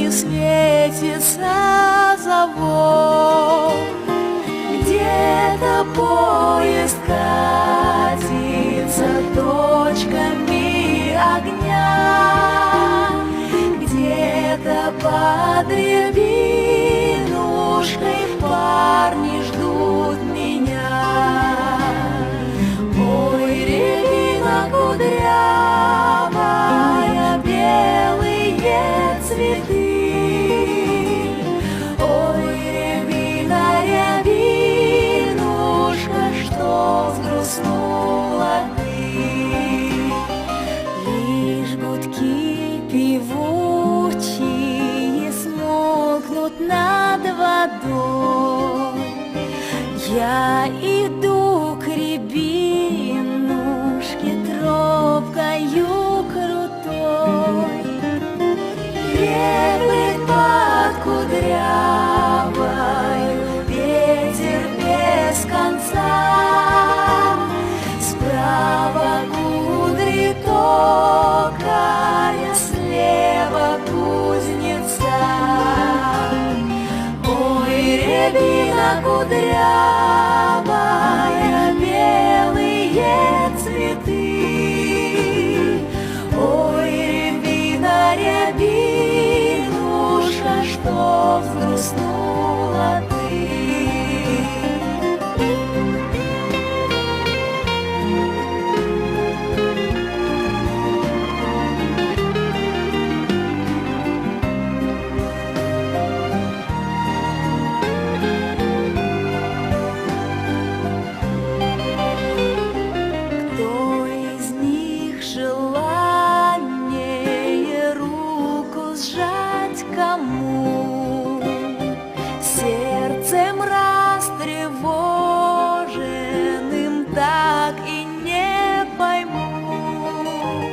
не светится завод, где-то поезд катится точками огня, где-то под рябинушкой парни ждут меня. Ой, рябина кудрявая, белые цветы. Ой, рябина, рябинушка, что взгрустнула ты. Лишь гудки певучие смолкнут над водой. Я иду к рябинушке тропкою крутой. Бегает под кудрявою ветер без конца. Справа кудри токаря, слева кузнеца. Ой, рябина кудрявая, белые цветы. Ой, рябина, рябинушка, что взгрустнула ты. Кто из них желаннее руку сжать кому? Сердцем растревоженным так и не пойму.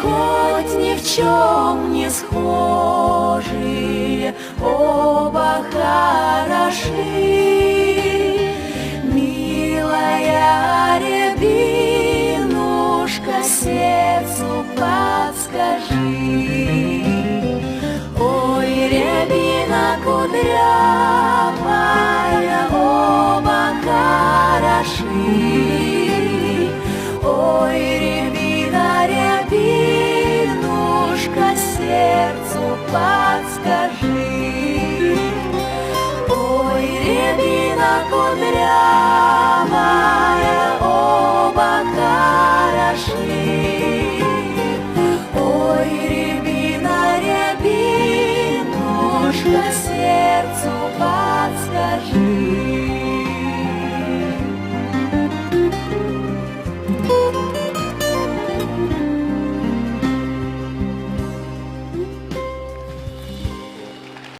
Хоть ни в чем не схожие, оба хороши. Милая рябинушка, сердцу подскажи. Ой, рябина кудрявая, оба хороши. Ой, рябина, рябинушка, сердцу подскажи. Ой, рябина кудрявая,